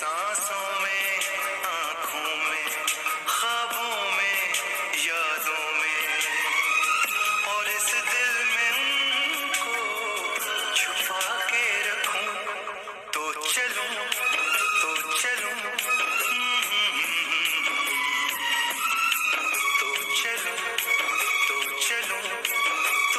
सांसों में, आंखों में, ख्वाबों में, यादों में, और इस दिल में उनको छुपा